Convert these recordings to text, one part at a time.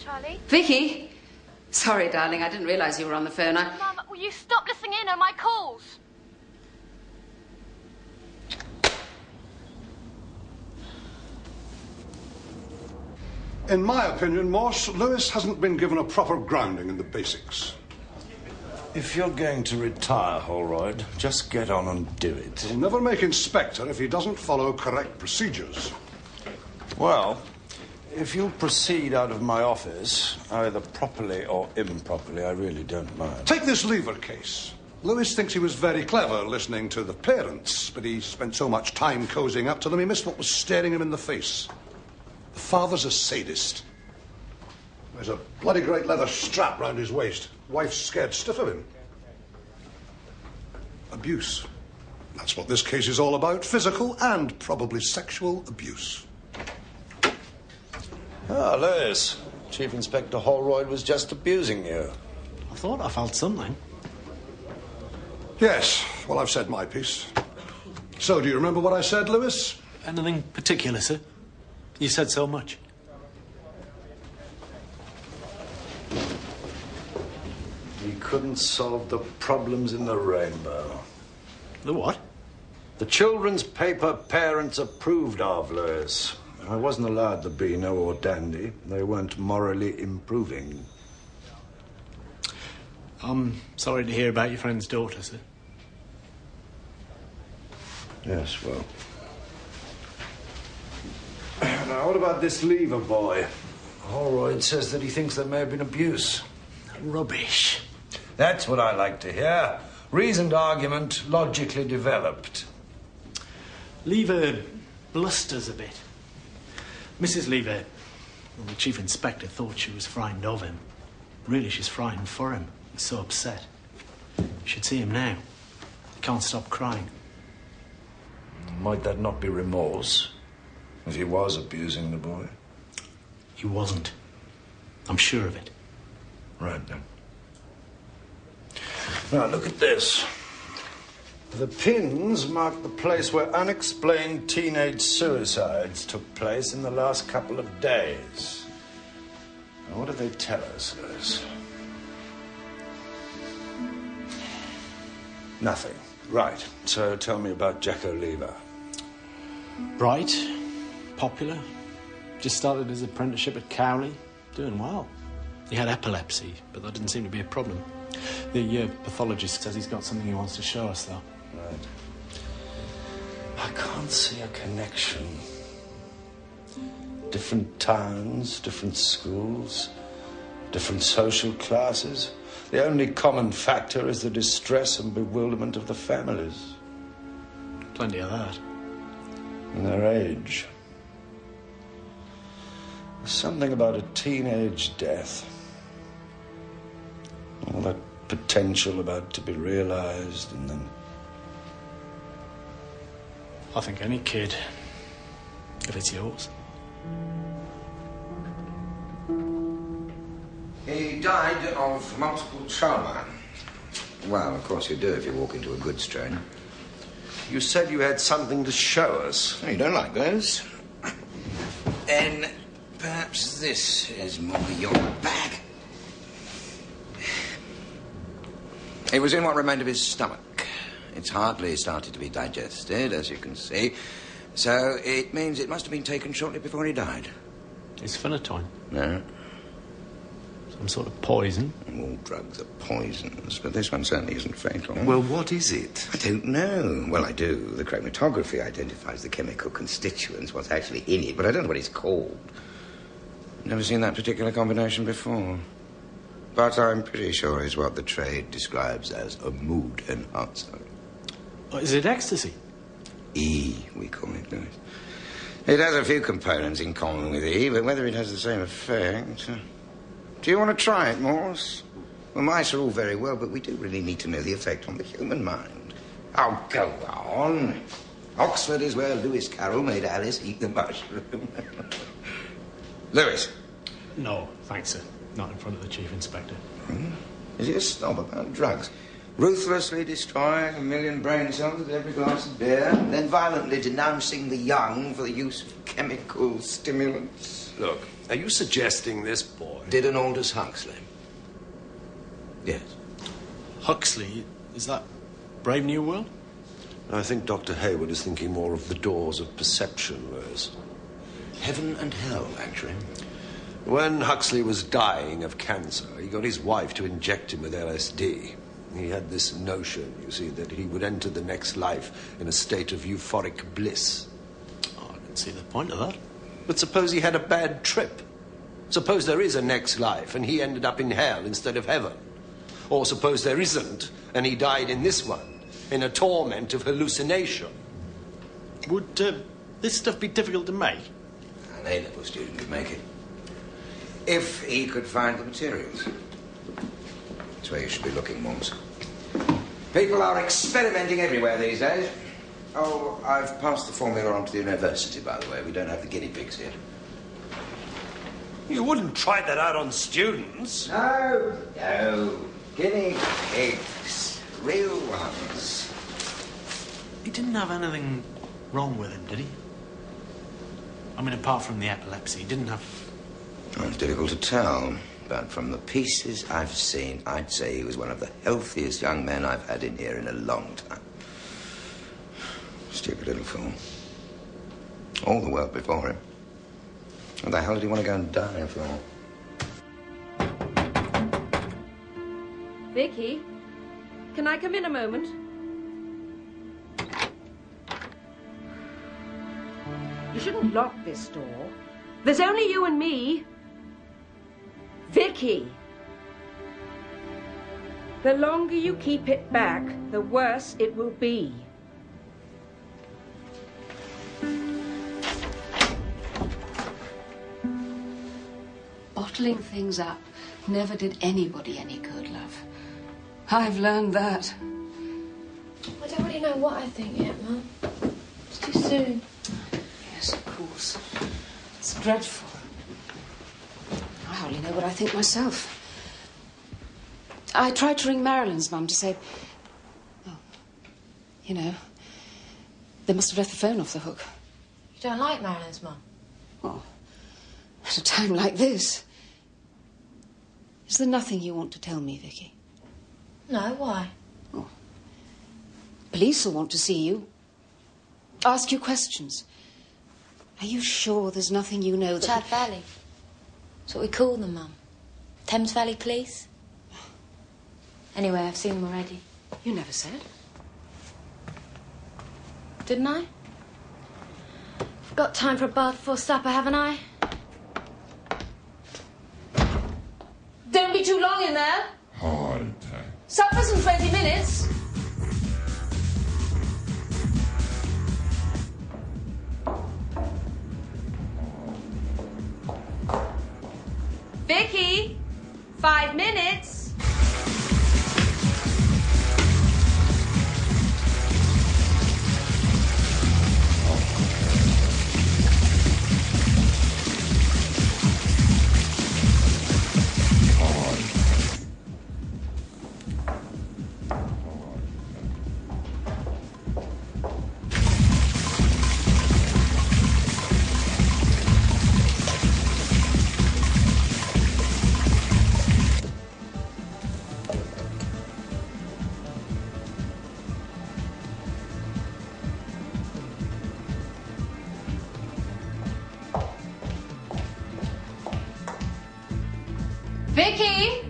Charlie. Vicky? Sorry, darling, I didn't realise you were on the phone. Mum, will you stop listening in on my calls? In my opinion, Morse, Lewis hasn't been given a proper grounding in the basics. If you're going to retire, Holroyd, just get on and do it. He'll never make inspector if he doesn't follow correct procedures. Well, if you'll proceed out of my office, either properly or improperly, I really don't mind. Take this Lever case. Lewis thinks he was very clever listening to the parents, but he spent so much time cozying up to them he missed what was staring him in the face. The father's a sadist. There's a bloody great leather strap round his waist. Wife's scared stiff of him. Abuse. That's what this case is all about. Physical and probably sexual abuse. Ah, Lewis. Chief Inspector Holroyd was just abusing you. I thought I felt something. Yes, well, I've said my piece. So, do you remember what I said, Lewis? Anything particular, sir? You said so much. He couldn't solve the problems in the rainbow. The what? The children's paper parents approved of, Lewis. I wasn't allowed to be no or dandy. They weren't morally improving. I'm sorry to hear about your friend's daughter, sir. Yes, well. Now, what about this Lever boy? Holroyd says that he thinks there may have been abuse. Rubbish. That's what I like to hear. Reasoned argument, logically developed. Lever blusters a bit. Mrs. Lever, well, the Chief Inspector thought she was frightened of him. Really, she's frightened for him. He's so upset. You should see him now. He can't stop crying. Might that not be remorse? If he was abusing the boy? He wasn't. I'm sure of it. Right, then. Now, look at this. The pins mark the place where unexplained teenage suicides took place in the last couple of days. Now, what do they tell us, Lewis? Nothing. Right. So tell me about Jacko Lever. Bright, popular, just started his apprenticeship at Cowley, doing well. He had epilepsy, but that didn't seem to be a problem. The pathologist says he's got something he wants to show us, though. Right. I can't see a connection. Different towns, different schools, different social classes. The only common factor is the distress and bewilderment of the families. Plenty of that. And their age. There's something about a teenage death. All that potential about to be realized, and then... I think any kid, if it's yours. He died of multiple trauma. Well, of course you do if you walk into a goods train. You said you had something to show us. Oh, you don't like those? Then perhaps this is more your bag. It was in what remained of his stomach. It's hardly started to be digested, as you can see. So it means it must have been taken shortly before he died. It's phenytoin. No. Some sort of poison. All drugs are poisons, but this one certainly isn't fatal. Well, what is it? I don't know. Well, I do. The chromatography identifies the chemical constituents, what's actually in it, but I don't know what it's called. Never seen that particular combination before. But I'm pretty sure it's what the trade describes as a mood enhancer. Oh, is it ecstasy? E, we call it, Lewis. It has a few components in common with E, but whether it has the same effect... Do you want to try it, Morse? Well, mice are all very well, but we do really need to know the effect on the human mind. Oh, go on. Oxford is where Lewis Carroll made Alice eat the mushroom. Lewis? No, thanks, sir. Not in front of the Chief Inspector. Is he a snob about drugs? Ruthlessly destroying 1 million brain cells with every glass of beer, then violently denouncing the young for the use of chemical stimulants. Look, are you suggesting this boy Did an Aldous Huxley? Yes. Huxley, is that Brave New World? I think Dr. Hayward is thinking more of the doors of perception, Lewis. Heaven and hell, actually. When Huxley was dying of cancer, he got his wife to inject him with LSD. He had this notion, you see, that he would enter the next life in a state of euphoric bliss. Oh, I can see the point of that. But suppose he had a bad trip. Suppose there is a next life and he ended up in hell instead of heaven. Or suppose there isn't and he died in this one, in a torment of hallucination. Would this stuff be difficult to make? An A-level student could make it. If he could find the materials. That's where you should be looking, Mons. People are experimenting everywhere these days. Oh, I've passed the formula on to the university, by the way. We don't have the guinea pigs here. You wouldn't try that out on students. No. Guinea pigs. Real ones. He didn't have anything wrong with him, did he? I mean, apart from the epilepsy, he didn't have... Well, it's difficult to tell, but from the pieces I've seen, I'd say he was one of the healthiest young men I've had in here in a long time. Stupid little fool. All the world before him. What the hell did he want to go and die for? Vicky, can I come in a moment? You shouldn't lock this door. There's only you and me. Vicky! The longer you keep it back, the worse it will be. Bottling things up never did anybody any good, love. I've learned that. I don't really know what I think yet, Mum. It's too soon. Yes, of course. It's dreadful. I hardly know what I think myself. I tried to ring Marilyn's mum to say... Oh, you know, they must have left the phone off the hook. You don't like Marilyn's mum? Oh, at a time like this. Is there nothing you want to tell me, Vicky? No, why? Oh. Police will want to see you. Ask you questions. Are you sure there's nothing you know that... Chad Valley. That's what we call them, Mum. Thames Valley Police. Anyway, I've seen them already. You never said. Didn't I? I've got time for a bath before supper, haven't I? Don't be too long in there. Heart attack. Supper's in 20 minutes. Vicky, 5 minutes. Vicky!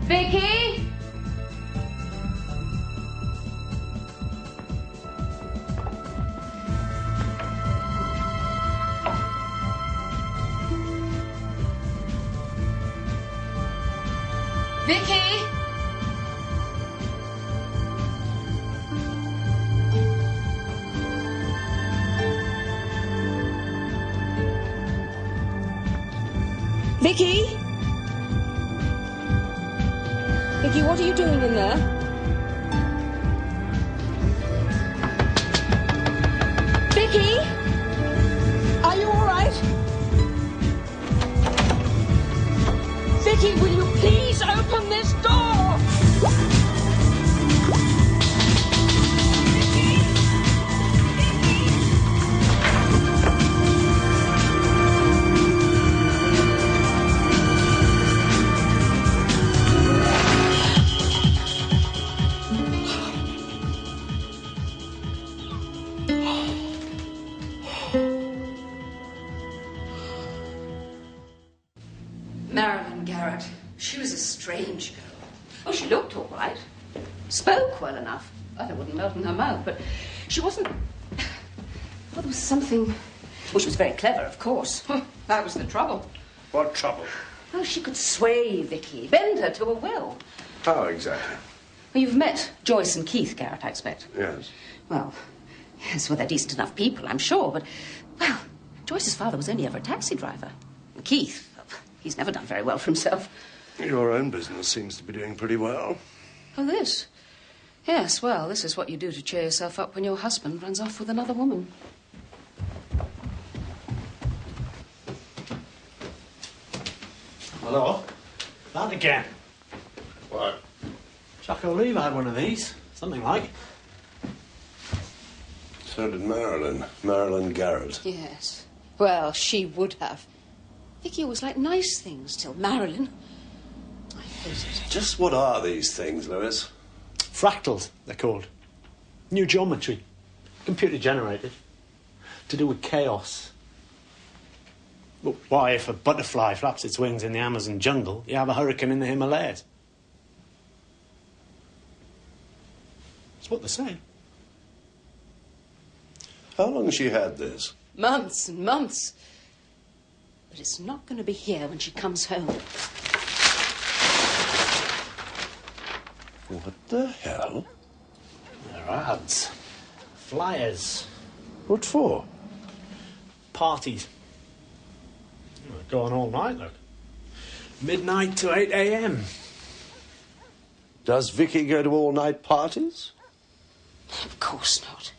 Vicky! Vicky! Vicky? Vicky, what are you doing in there? Vicky? Are you all right? Vicky, will you please open this door? Marilyn Garrett. She was a strange girl. Oh, she looked all right. Spoke well enough. Oh, it wouldn't melt in her mouth, but she wasn't... Well, there was something... Well, she was very clever, of course. That was the trouble. What trouble? Well, she could sway Vicky, bend her to a will. How exactly? Well, you've met Joyce and Keith Garrett, I expect. Yes. Well, yes, well, they're decent enough people, I'm sure, but... Well, Joyce's father was only ever a taxi driver. And Keith... He's never done very well for himself. Your own business seems to be doing pretty well. Oh, this? Yes, well, this is what you do to cheer yourself up when your husband runs off with another woman. Hello? That again. What? Jack O'Lever had one of these. Something like. So did Marilyn. Marilyn Garrett. Yes. Well, she would have. Vicky always liked nice things till Marilyn. I hate it. Just what are these things, Lewis? Fractals, they're called. New geometry. Computer generated. To do with chaos. But why, if a butterfly flaps its wings in the Amazon jungle, you have a hurricane in the Himalayas? That's what they say. How long has she had this? Months and months. But it's not going to be here when she comes home. What the hell? They're ads. Flyers. What for? Parties. Go on all night, look. Midnight to 8 a.m. Does Vicky go to all-night parties? Of course not.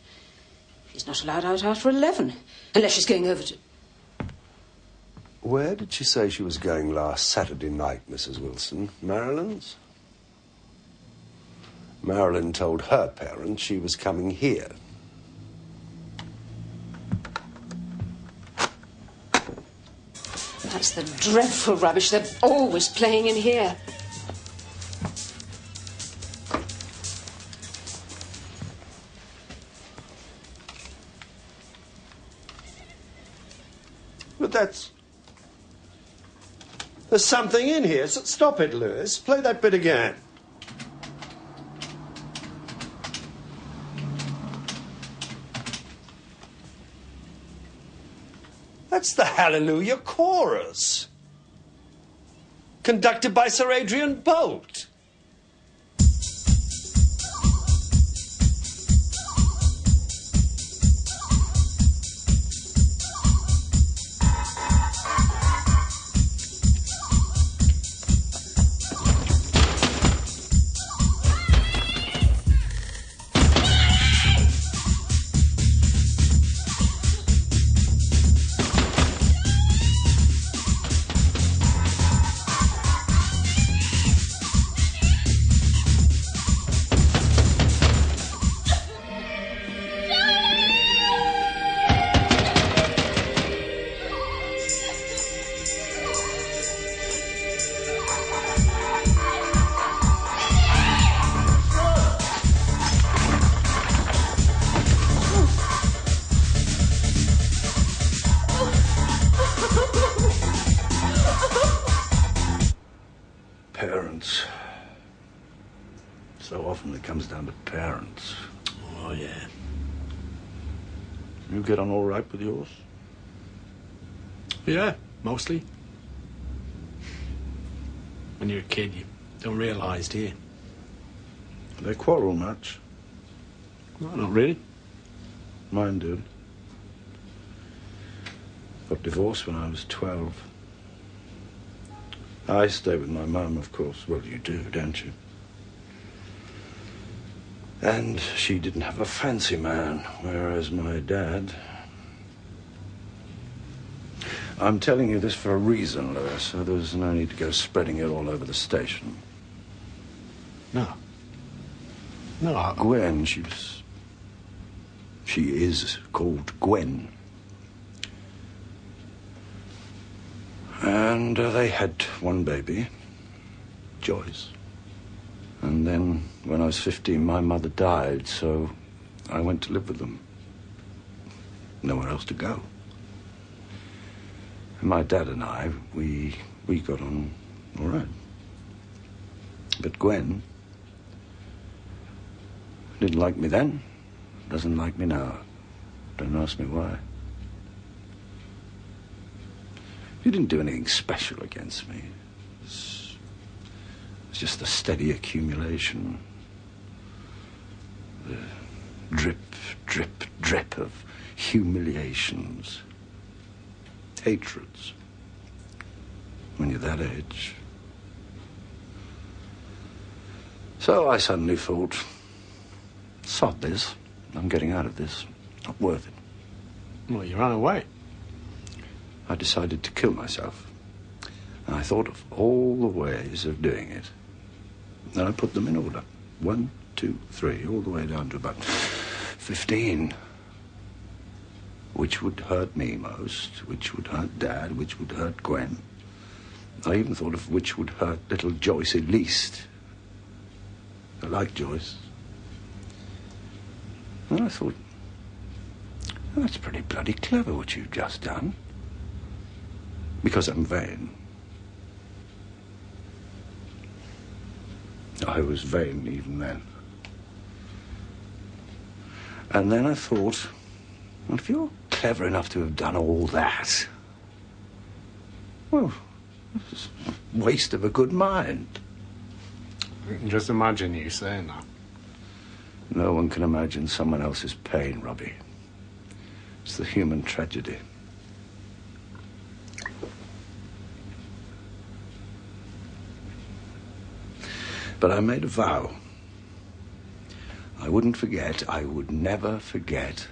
She's not allowed out after 11, unless she's going over to... Where did she say she was going last Saturday night, Mrs. Wilson? Marilyn's? Marilyn told her parents she was coming here. That's the dreadful rubbish they're always playing in here. But that's... There's something in here. Stop it, Lewis. Play that bit again. That's the Hallelujah Chorus. Conducted by Sir Adrian Bolt. Parents. So often it comes down to parents. Oh, yeah. You get on all right with yours? Yeah, mostly. When you're a kid, you don't realise, do you? They quarrel much. No, not really. Mine did. Got divorced when I was 12. I stay with my mum, of course. Well, you do, don't you? And she didn't have a fancy man, whereas my dad... I'm telling you this for a reason, Lewis, so there's no need to go spreading it all over the station. No. No, Gwen, she is called Gwen. And they had one baby, Joyce. And then, when I was 15, my mother died, so I went to live with them. Nowhere else to go. And my dad and I, we got on all right. But Gwen didn't like me then, doesn't like me now. Don't ask me why. He didn't do anything special against me. It's just a steady accumulation. The drip, drip, drip of humiliations, hatreds. When you're that age. So I suddenly thought, sod this. I'm getting out of this. Not worth it. well, you ran away. I decided to kill myself. And I thought of all the ways of doing it. And I put them in order. 1, 2, 3, all the way down to about 15. Which would hurt me most, which would hurt Dad, which would hurt Gwen. I even thought of which would hurt little Joyce least. I like Joyce. And I thought, well, that's pretty bloody clever what you've just done. Because I'm vain. I was vain even then. And then I thought, well, if you're clever enough to have done all that, well, it's a waste of a good mind. I can just imagine you saying that. No one can imagine someone else's pain, Robbie. It's the human tragedy. But I made a vow. I wouldn't forget, I would never forget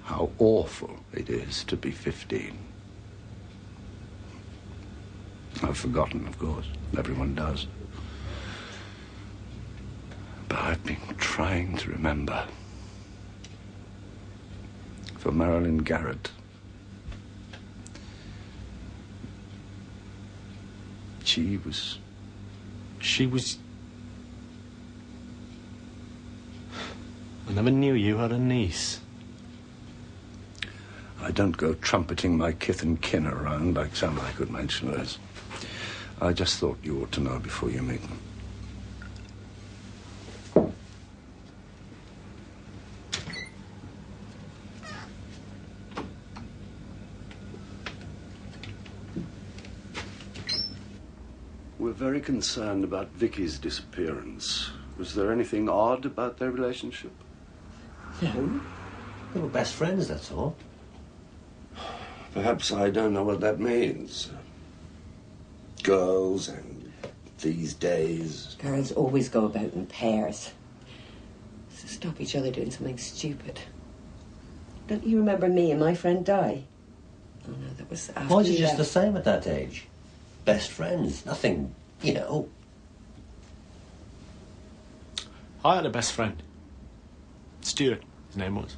how awful it is to be 15. I've forgotten, of course. Everyone does. But I've been trying to remember. For Marilyn Garrett. She was... I never knew you had a niece. I don't go trumpeting my kith and kin around like some I could mention this. I just thought you ought to know before you meet them. We're very concerned about Vicky's disappearance. Was there anything odd about their relationship? No. They were best friends, that's all. Perhaps I don't know what that means. Girls and these days. Girls always go about in pairs. To stop each other doing something stupid. Don't you remember me and my friend Di? Oh no, that was after Boys are you just the left. same at that age. Best friends. Nothing, you know. I had a best friend. Stuart, his name was.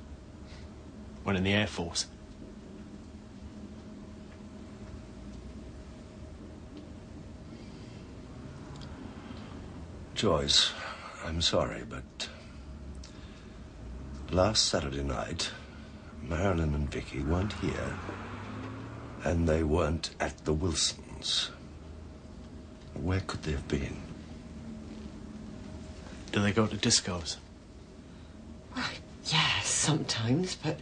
Went in the Air Force. Joyce, I'm sorry, but last Saturday night, Marilyn and Vicky weren't here, and they weren't at the Wilsons. Where could they have been? Do they go to discos? Well, yes, sometimes, but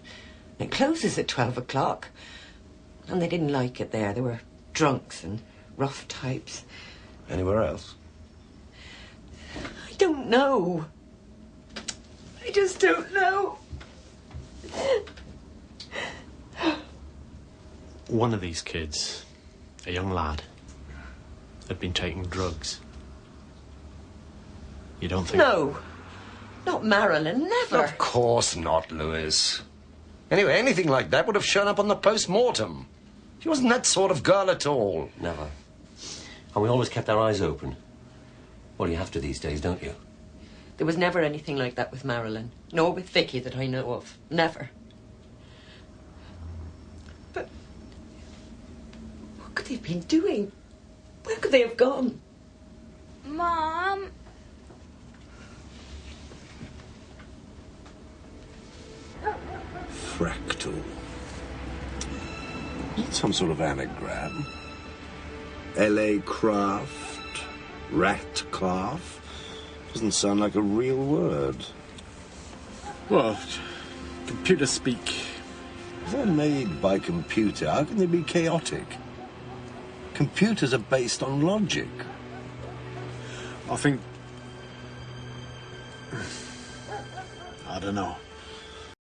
it closes at 12 o'clock. And they didn't like it there. They were drunks and rough types. Anywhere else? I don't know. I just don't know. One of these kids, a young lad, had been taking drugs. You don't think... No. Not Marilyn, never. Of course not, Lewis. Anyway, anything like that would have shown up on the post-mortem. She wasn't that sort of girl at all. Never. And we always kept our eyes open. Well, you have to these days, don't you? There was never anything like that with Marilyn. Nor with Vicky that I know of. Never. But what could they have been doing? Where could they have gone? Mom. Fractal. Some sort of anagram. L.A. Craft. Rat calf. Doesn't sound like a real word. Well, computer speak. If they're made by computer, how can they be chaotic? Computers are based on logic. I think... I don't know.